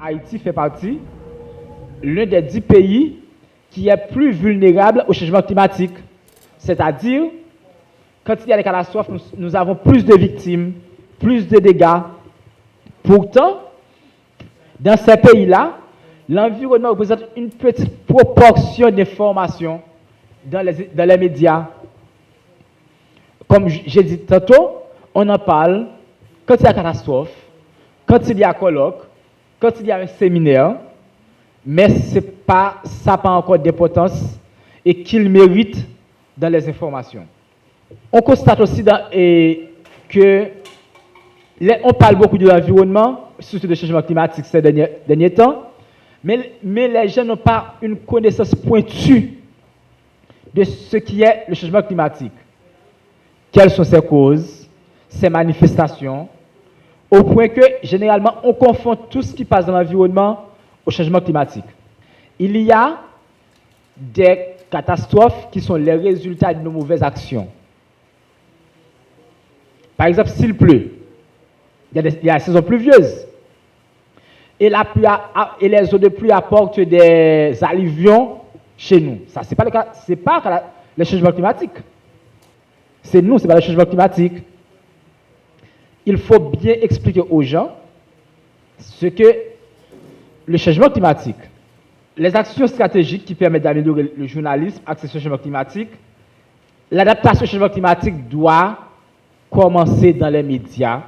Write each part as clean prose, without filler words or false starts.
Haïti fait partie l'un des 10 pays qui est plus vulnérable au changement climatique. C'est-à-dire, quand il y a des catastrophes, nous avons plus de victimes, plus de dégâts. Pourtant, dans ces pays-là, l'environnement représente une petite proportion d'informations dans les médias. Comme j'ai dit tantôt, on en parle quand il y a catastrophe, quand il y a colloque, quand il y a un séminaire, mais ça n'a pas encore d'importance et qu'il mérite dans les informations. On constate aussi que on parle beaucoup de l'environnement, surtout du changement climatique ces derniers temps, mais les gens n'ont pas une connaissance pointue de ce qui est le changement climatique. Quelles sont ses causes, ses manifestations, au point que, généralement, on confond tout ce qui passe dans l'environnement au changement climatique. Il y a des catastrophes qui sont les résultats de nos mauvaises actions. Par exemple, s'il pleut, il y a la saison pluvieuse. Et les eaux de pluie apportent des alluvions chez nous. Ça, ce n'est pas le changement climatique. C'est nous, ce n'est pas le changement climatique. Il faut bien expliquer aux gens ce que le changement climatique, les actions stratégiques qui permettent d'améliorer le journalisme axé sur le changement climatique, l'adaptation au changement climatique doit commencer dans les médias,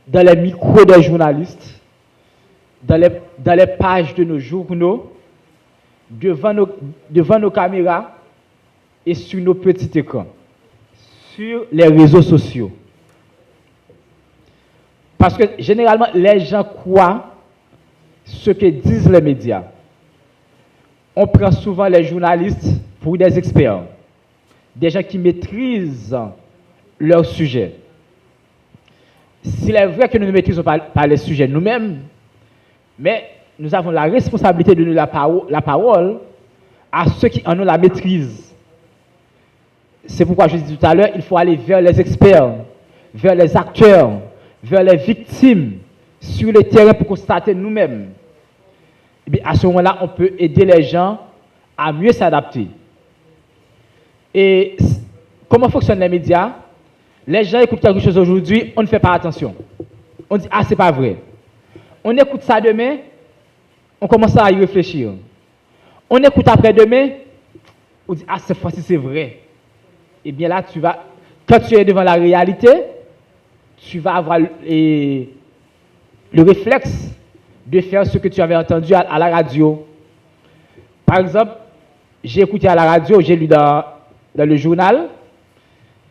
dans les micros des journalistes, dans les pages de nos journaux, devant nos caméras et sur nos petits écrans, sur les réseaux sociaux. Parce que généralement, les gens croient ce que disent les médias. On prend souvent les journalistes pour des experts, des gens qui maîtrisent leur sujet. S'il est vrai que nous ne maîtrisons pas les sujets nous-mêmes, mais nous avons la responsabilité de donner la parole à ceux qui en ont la maîtrise. C'est pourquoi je dis tout à l'heure, il faut aller vers les experts, vers les acteurs, vers les victimes sur le terrain pour constater nous-mêmes. Et bien, à ce moment-là, on peut aider les gens à mieux s'adapter. Et comment fonctionnent les médias? Les gens écoutent quelque chose aujourd'hui, on ne fait pas attention. On dit, ah, c'est pas vrai. On écoute ça demain, on commence à y réfléchir. On écoute après-demain, on dit, ah, cette fois-ci, c'est vrai. Et bien là, quand tu es devant la réalité, tu vas avoir le réflexe de faire ce que tu avais entendu à la radio. Par exemple, j'ai écouté à la radio, j'ai lu dans le journal,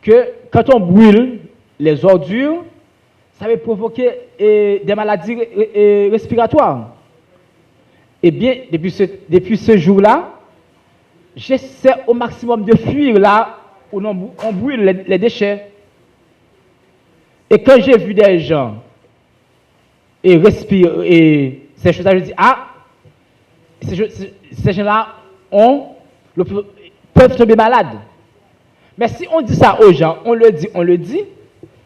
que quand on brûle les ordures, ça va provoquer des maladies respiratoires. Eh bien, depuis ce jour-là, j'essaie au maximum de fuir là où on brûle les déchets. Et quand j'ai vu des gens respirer ces choses-là, je dis, ah, ces gens-là peuvent tomber malades. Mais si on dit ça aux gens, on le dit,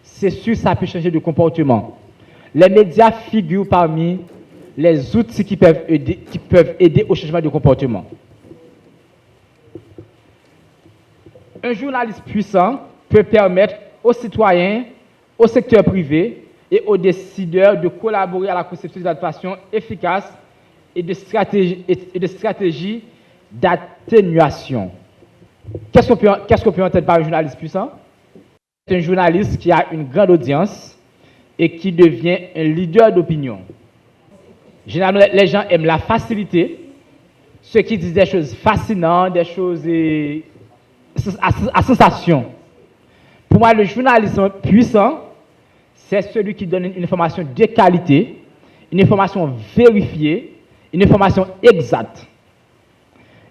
c'est sûr que ça peut changer de comportement. Les médias figurent parmi les outils qui peuvent aider au changement de comportement. Un journaliste puissant peut permettre aux citoyens, au secteur privé et aux décideurs de collaborer à la conception d'adaptation efficace et de stratégies d'atténuation. Qu'est-ce qu'on peut entendre par un journaliste puissant? C'est un journaliste qui a une grande audience et qui devient un leader d'opinion. Généralement, les gens aiment la facilité, ceux qui disent des choses fascinantes, des choses à sensation. Pour moi, le journalisme puissant, c'est celui qui donne une information de qualité, une information vérifiée, une information exacte.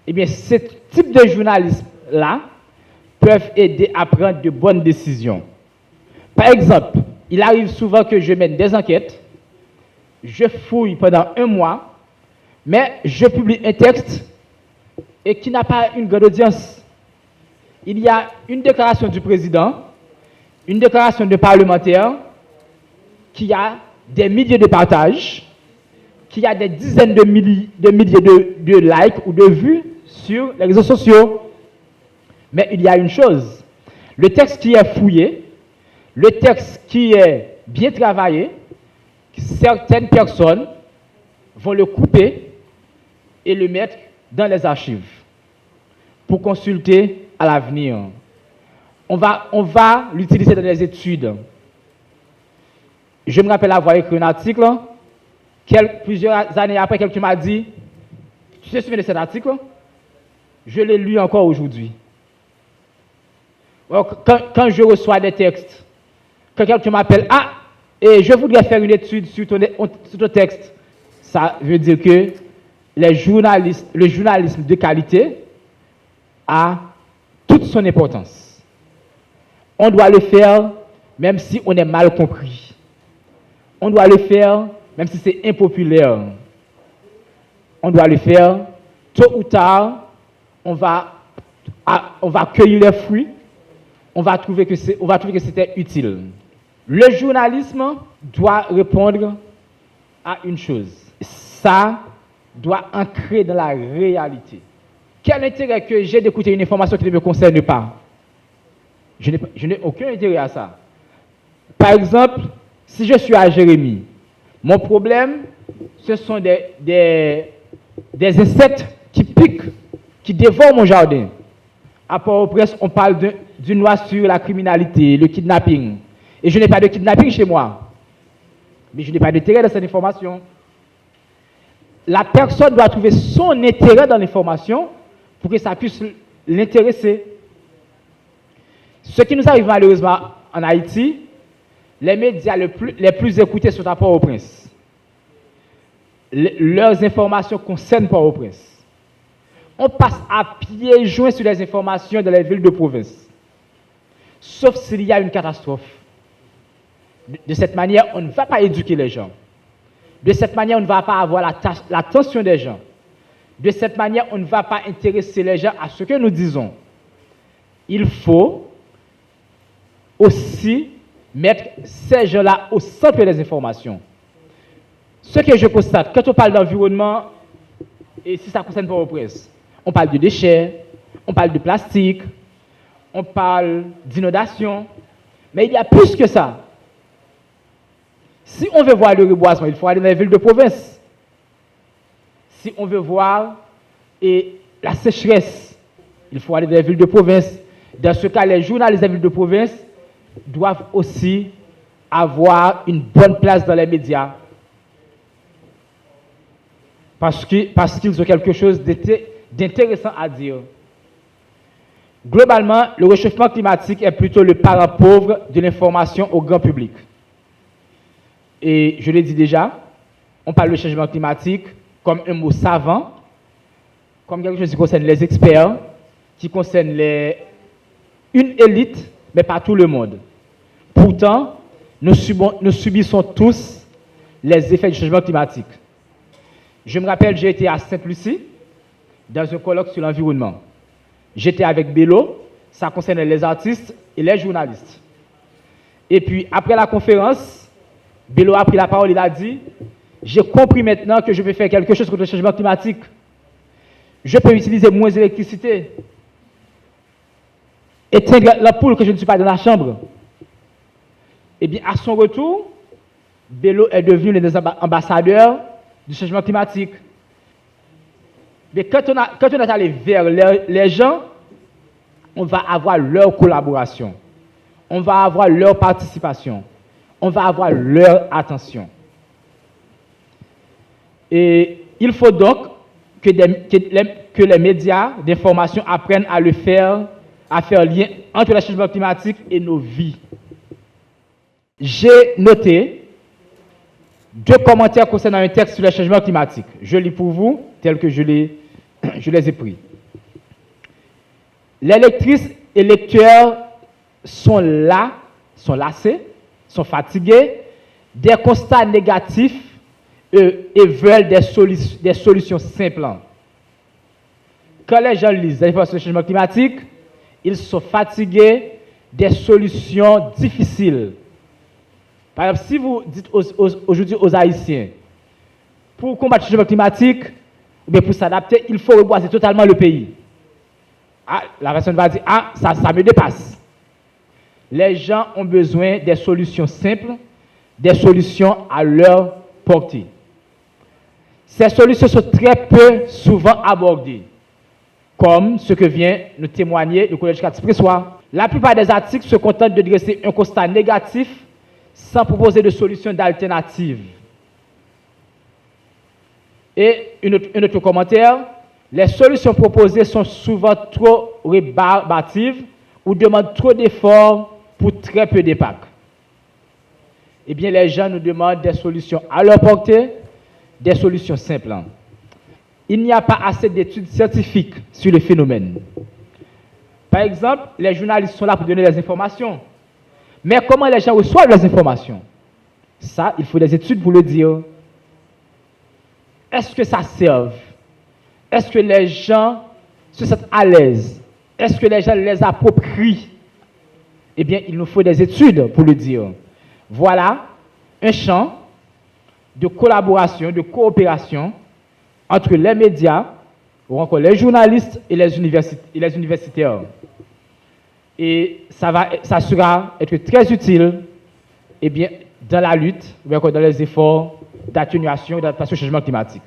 Eh bien, ce type de journalisme-là peuvent aider à prendre de bonnes décisions. Par exemple, il arrive souvent que je mène des enquêtes, je fouille pendant 1 mois, mais je publie un texte et qui n'a pas une grande audience. Il y a une déclaration du président, une déclaration de parlementaire qui a des milliers de partages, qui a des dizaines de milliers de likes ou de vues sur les réseaux sociaux. Mais il y a une chose, le texte qui est fouillé, le texte qui est bien travaillé, certaines personnes vont le couper et le mettre dans les archives pour consulter à l'avenir. On va l'utiliser dans les études. Je me rappelle avoir écrit un article, plusieurs années après, quelqu'un m'a dit, tu te souviens de cet article? Je l'ai lu encore aujourd'hui. Quand je reçois des textes, quand quelqu'un m'appelle, ah, et je voudrais faire une étude sur ton texte, ça veut dire que le journalisme de qualité a toute son importance. On doit le faire même si on est mal compris. On doit le faire même si c'est impopulaire. On doit le faire tôt ou tard. On va cueillir les fruits. On va trouver que c'était utile. Le journalisme doit répondre à une chose. Ça doit ancrer dans la réalité. Quel intérêt que j'ai d'écouter une information qui ne me concerne pas? Je n'ai aucun intérêt à ça. Par exemple, si je suis à Jérémie, mon problème, ce sont des insectes qui piquent, qui dévorent mon jardin. À Port-au-Prince, on parle d'une loi sur la criminalité, le kidnapping. Et je n'ai pas de kidnapping chez moi. Mais je n'ai pas d'intérêt dans cette information. La personne doit trouver son intérêt dans l'information pour que ça puisse l'intéresser. Ce qui nous arrive malheureusement en Haïti, les médias les plus écoutés sont à Port-au-Prince. Leurs informations concernent Port-au-Prince. On passe à pieds joints sur les informations dans les villes de province. Sauf s'il y a une catastrophe. De cette manière, on ne va pas éduquer les gens. De cette manière, on ne va pas avoir l'attention des gens. De cette manière, on ne va pas intéresser les gens à ce que nous disons. Il faut aussi mettre ces gens-là au centre des informations. Ce que je constate, quand on parle d'environnement, et si ça concerne Port-au-Prince, on parle de déchets, on parle de plastique, on parle d'inondation, mais il y a plus que ça. Si on veut voir le reboisement, il faut aller dans les villes de province. Si on veut voir la sécheresse, il faut aller dans les villes de province. Dans ce cas, les journalistes des villes de province doivent aussi avoir une bonne place dans les médias. Parce qu'ils ont quelque chose d'intéressant à dire. Globalement, le réchauffement climatique est plutôt le parent pauvre de l'information au grand public. Et je l'ai dit déjà, on parle de changement climatique comme un mot savant, comme quelque chose qui concerne les experts, qui concerne une élite, mais pas tout le monde. Pourtant, nous subissons tous les effets du changement climatique. Je me rappelle, j'ai été à Sainte-Lucie, dans un colloque sur l'environnement. J'étais avec Bello, ça concernait les artistes et les journalistes. Et puis, après la conférence, Bello a pris la parole, il a dit « J'ai compris maintenant que je vais faire quelque chose contre le changement climatique. Je peux utiliser moins d'électricité. Éteindre l'ampoule que je ne suis pas dans la chambre. » Eh bien, à son retour, Bello est devenu l'un des ambassadeurs du changement climatique. Mais quand on est allé vers les gens, on va avoir leur collaboration. On va avoir leur participation. On va avoir leur attention. Et il faut donc que les médias d'information apprennent à faire lien entre le changement climatique et nos vies. J'ai noté 2 commentaires concernant un texte sur le changement climatique. Je lis pour vous, tel que je les ai pris. Les lectrices et lecteurs sont lassés, sont fatigués des constats négatifs et veulent des solutions simples. Quand les gens lisent l'information sur le changement climatique, ils sont fatigués des solutions difficiles. Par exemple, si vous dites aujourd'hui aux Haïtiens, pour combattre le changement climatique, ou bien pour s'adapter, il faut reboiser totalement le pays. Ah, la personne va dire, ah, ça me dépasse. Les gens ont besoin des solutions simples, des solutions à leur portée. Ces solutions sont très peu souvent abordées, comme ce que vient nous témoigner le Collège éducatif pressoir. La plupart des articles se contentent de dresser un constat négatif sans proposer de solutions d'alternatives. Et un autre commentaire, les solutions proposées sont souvent trop rébarbatives ou demandent trop d'efforts pour très peu d'impact. Eh bien, les gens nous demandent des solutions à leur portée, des solutions simples. Il n'y a pas assez d'études scientifiques sur le phénomène. Par exemple, les journalistes sont là pour donner les informations. Mais comment les gens reçoivent les informations? Ça, il faut des études pour le dire. Est-ce que ça sert? Est-ce que les gens se sentent à l'aise? Est-ce que les gens les approprient? Eh bien, il nous faut des études pour le dire. Voilà un champ de collaboration, de coopération entre les médias, ou encore les journalistes et les universitaires. Et ça sera être très utile eh bien, dans la lutte, ou encore dans les efforts d'atténuation et d'adaptation au changement climatique.